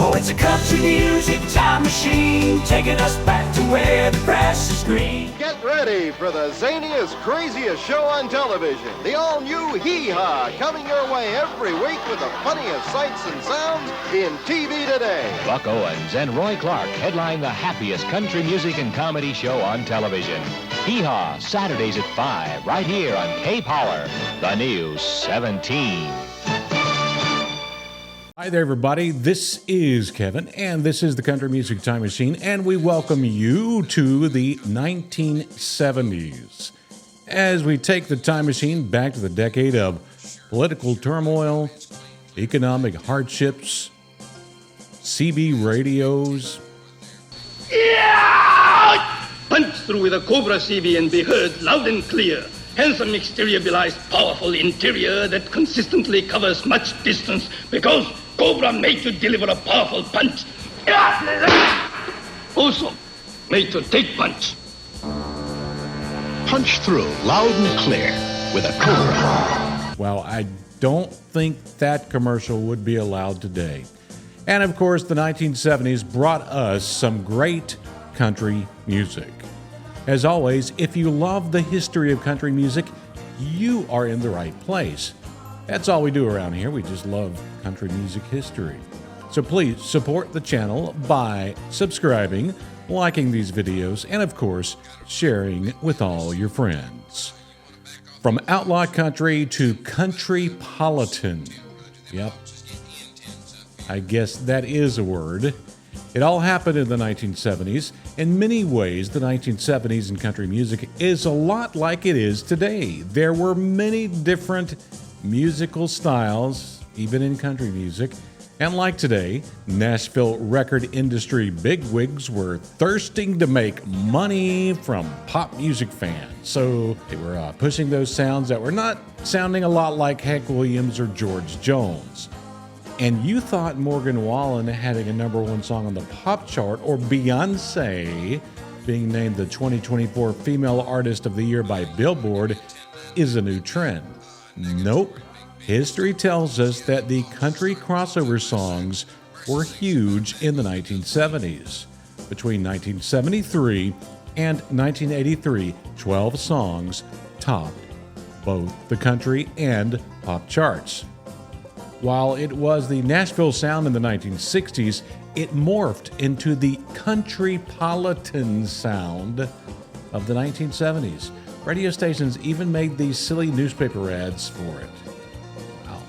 Oh, it's a country music time machine, taking us back to where the grass is green. Get ready for the zaniest, craziest show on television. The all-new Hee-Haw, coming your way every week with the funniest sights and sounds in TV today. Buck Owens and Roy Clark headline the happiest country music and comedy show on television. Hee-Haw, Saturdays at 5, right here on K-Power, the new 17. Hi there, everybody. This is Kevin, and this is the Country Music Time Machine, and we welcome you to the 1970s as we take the time machine back to the decade of political turmoil, economic hardships, CB radios. Yeah! Punch through with a Cobra CB and be heard loud and clear. Handsome exterior belies powerful interior that consistently covers much distance because Cobra made to deliver a powerful punch. Also, made to take punch. Punch through loud and clear with a Cobra. Well, I don't think that commercial would be allowed today. And of course, the 1970s brought us some great country music. As always, if you love the history of country music, you are in the right place. That's all we do around here. We just love country music history. So please support the channel by subscribing, liking these videos, and of course, sharing with all your friends. From outlaw country to countrypolitan. Yep. I guess that is a word. It all happened in the 1970s. In many ways, the 1970s in country music is a lot like it is today. There were many different musical styles, even in country music. And like today, Nashville record industry bigwigs were thirsting to make money from pop music fans. So they were pushing those sounds that were not sounding a lot like Hank Williams or George Jones. And you thought Morgan Wallen having a #1 song on the pop chart, or Beyonce being named the 2024 Female Artist of the Year by Billboard, is a new trend. Nope. History tells us that the country crossover songs were huge in the 1970s. Between 1973 and 1983, 12 songs topped both the country and pop charts. While it was the Nashville sound in the 1960s, it morphed into the countrypolitan sound of the 1970s. Radio stations even made these silly newspaper ads for it. Wow.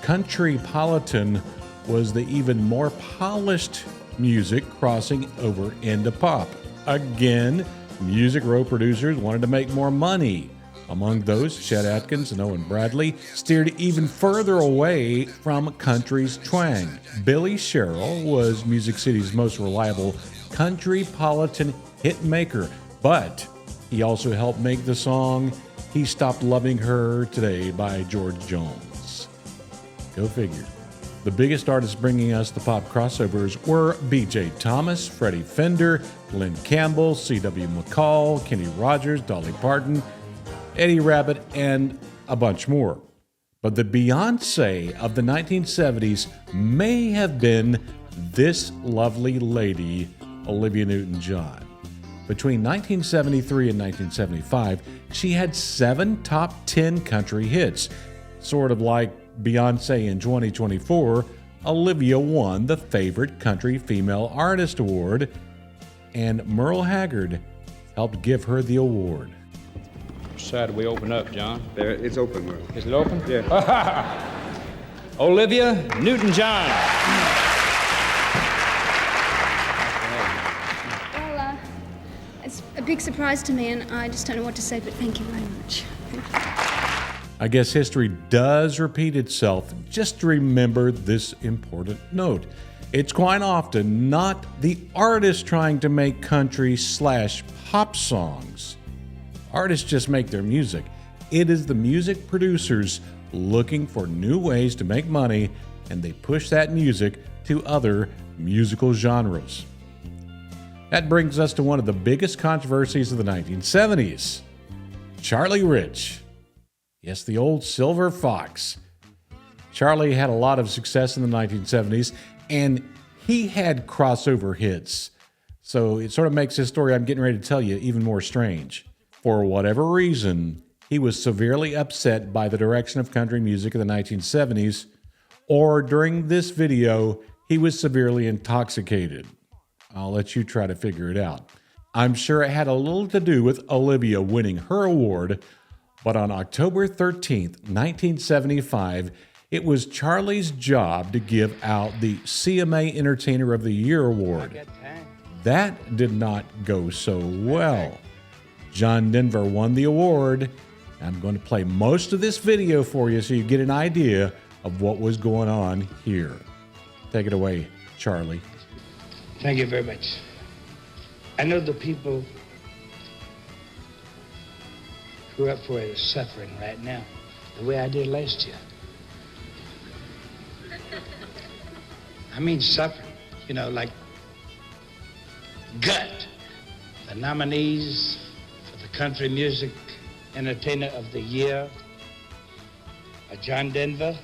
Countrypolitan was the even more polished music crossing over into pop. Again, Music Row producers wanted to make more money. Among those, Chet Atkins and Owen Bradley steered even further away from country's twang. Billy Sherrill was Music City's most reliable countrypolitan hit maker, but he also helped make the song He Stopped Loving Her Today by George Jones. Go figure. The biggest artists bringing us the pop crossovers were B.J. Thomas, Freddie Fender, Glenn Campbell, C.W. McCall, Kenny Rogers, Dolly Parton, Eddie Rabbitt, and a bunch more. But the Beyonce of the 1970s may have been this lovely lady, Olivia Newton-John. Between 1973 and 1975, she had 7 top 10 country hits. Sort of like Beyonce in 2024, Olivia won the Favorite Country Female Artist Award, and Merle Haggard helped give her the award. Which side do we open up, John? There, it's open, Merle. Is it open? Yeah. Olivia Newton-John. Well, it's a big surprise to me, and I just don't know what to say, but thank you very much. Thank you. I guess history does repeat itself. Just remember this important note. It's quite often not the artist trying to make country/pop songs. Artists just make their music. It is the music producers looking for new ways to make money, and they push that music to other musical genres. That brings us to one of the biggest controversies of the 1970s. Charlie Rich. Yes, the old silver fox. Charlie had a lot of success in the 1970s, and he had crossover hits. So it sort of makes this story I'm getting ready to tell you even more strange. For whatever reason, he was severely upset by the direction of country music in the 1970s, or during this video, he was severely intoxicated. I'll let you try to figure it out. I'm sure it had a little to do with Olivia winning her award, but on October 13th, 1975, it was Charlie's job to give out the CMA Entertainer of the Year award. That did not go so well. John Denver won the award. I'm going to play most of this video for you so you get an idea of what was going on here. Take it away, Charlie. Thank you very much. I know the people who are up for it are suffering right now, the way I did last year. I mean suffering, you know, like gut. The nominees for the Country Music Entertainer of the Year are John Denver,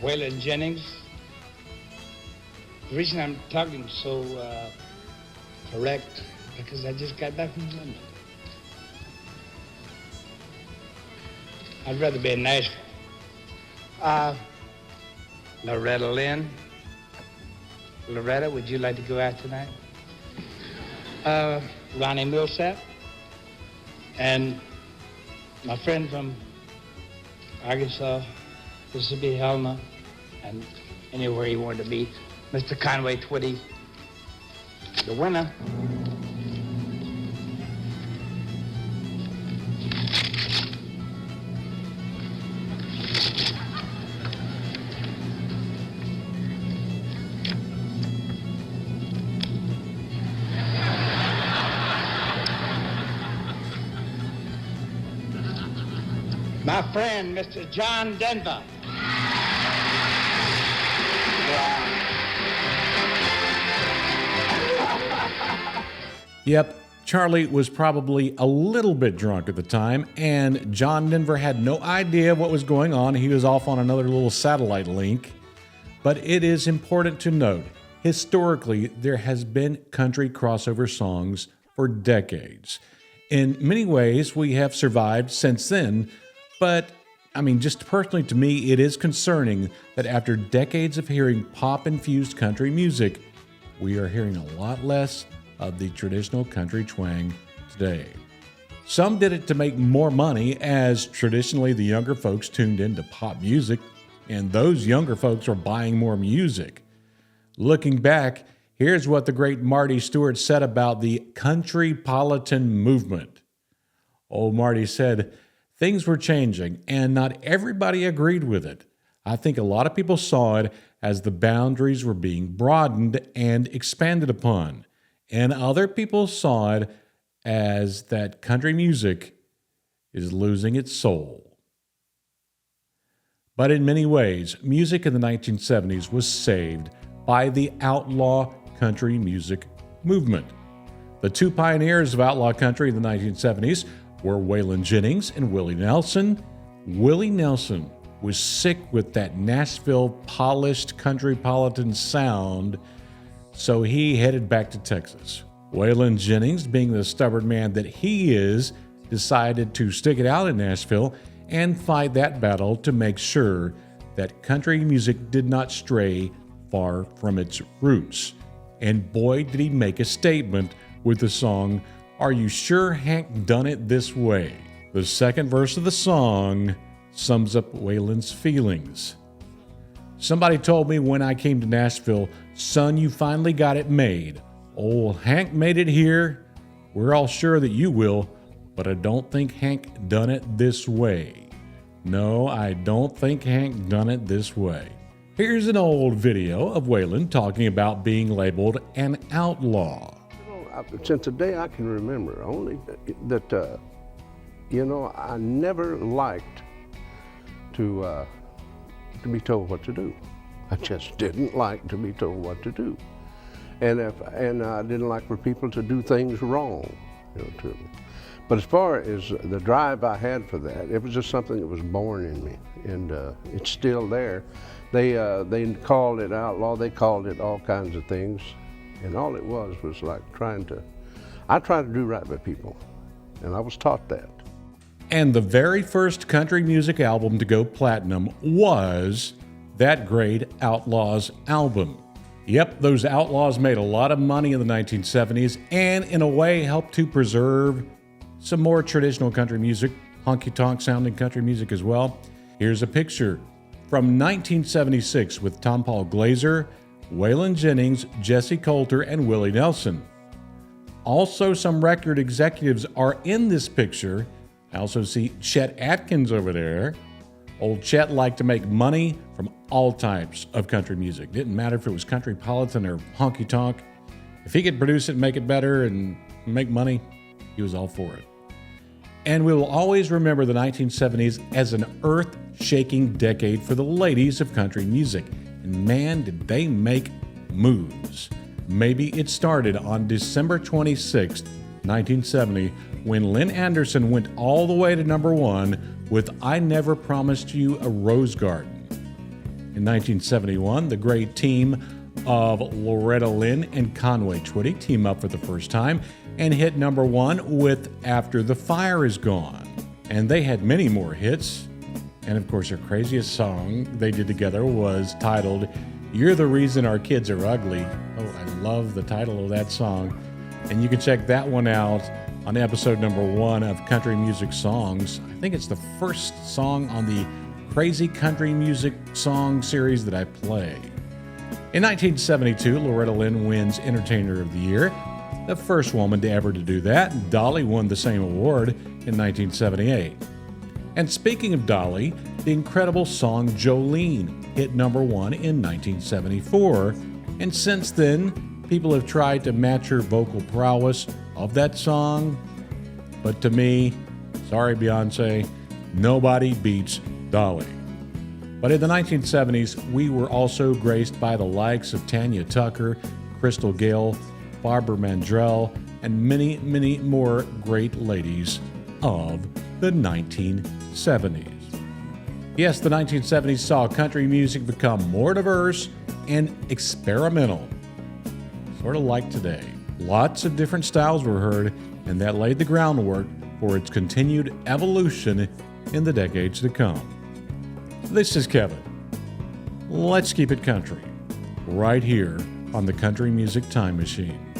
Waylon Jennings. The reason I'm talking so correct, because I just got back from London. I'd rather be in Nashville. Loretta Lynn. Loretta, would you like to go out tonight? Ronnie Millsap. And my friend from Arkansas, Mississippi, Helena, and anywhere he wanted to be, Mr. Conway Twitty, the winner. My friend, Mr. John Denver. Yep, Charlie was probably a little bit drunk at the time, and John Denver had no idea what was going on. He was off on another little satellite link. But it is important to note, historically, there has been country crossover songs for decades. In many ways, we have survived since then, but I mean, just personally to me, it is concerning that after decades of hearing pop-infused country music, we are hearing a lot less of the traditional country twang today. Some did it to make more money, as traditionally the younger folks tuned into pop music, and those younger folks are buying more music. Looking back, here's what the great Marty Stewart said about the countrypolitan movement. Old Marty said, things were changing, and not everybody agreed with it. I think a lot of people saw it as the boundaries were being broadened and expanded upon, and other people saw it as that country music is losing its soul. But in many ways, music in the 1970s was saved by the outlaw country music movement. The two pioneers of outlaw country in the 1970s were Waylon Jennings and Willie Nelson. Willie Nelson was sick with that Nashville polished countrypolitan sound, so he headed back to Texas. Waylon Jennings, being the stubborn man that he is, decided to stick it out in Nashville and fight that battle to make sure that country music did not stray far from its roots. And boy, did he make a statement with the song, Are You Sure Hank Done It This Way? The second verse of the song sums up Waylon's feelings. Somebody told me when I came to Nashville, son, you finally got it made. Old Hank made it here. We're all sure that you will, but I don't think Hank done it this way. No, I don't think Hank done it this way. Here's an old video of Waylon talking about being labeled an outlaw. Since the day I can remember, only that, I never liked to be told what to do. I just didn't like to be told what to do. And I didn't like for people to do things wrong, to me. But as far as the drive I had for that, it was just something that was born in me, and it's still there. They called it outlaw, they called it all kinds of things, and all it was like I tried to do right by people, and I was taught that. And the very first country music album to go platinum was that great Outlaws album. Yep, those Outlaws made a lot of money in the 1970s and in a way helped to preserve some more traditional country music, honky-tonk sounding country music as well. Here's a picture from 1976 with Tom Paul Glaser, Waylon Jennings, Jesse Coulter, and Willie Nelson. Also, some record executives are in this picture. I also see Chet Atkins over there. Old Chet liked to make money from all types of country music. Didn't matter if it was country politan or honky-tonk. If he could produce it, make it better, and make money, he was all for it. And we will always remember the 1970s as an earth-shaking decade for the ladies of country music. And man, did they make moves. Maybe it started on December 26, 1970, when Lynn Anderson went all the way to number one with I Never Promised You a Rose Garden. In 1971, the great team of Loretta Lynn and Conway Twitty team up for the first time and hit number one with After the Fire Is Gone. And they had many more hits. And of course, their craziest song they did together was titled You're the Reason Our Kids Are Ugly. Oh, I love the title of that song. And you can check that one out on episode number 1 of Country Music Songs. I think it's the first song on the Crazy Country Music Song series that I play. In 1972, Loretta Lynn wins Entertainer of the Year, the first woman to ever to do that. Dolly won the same award in 1978. And speaking of Dolly, the incredible song Jolene hit number 1 in 1974. And since then, people have tried to match her vocal prowess of that song. But to me, sorry Beyonce, nobody beats Dolly. But in the 1970s, we were also graced by the likes of Tanya Tucker, Crystal Gayle, Barbara Mandrell, and many, many more great ladies of the 1970s. Yes, the 1970s saw country music become more diverse and experimental, sort of like today. Lots of different styles were heard, and that laid the groundwork for its continued evolution in the decades to come. This is Kevin. Let's keep it country, right here on the Country Music Time Machine.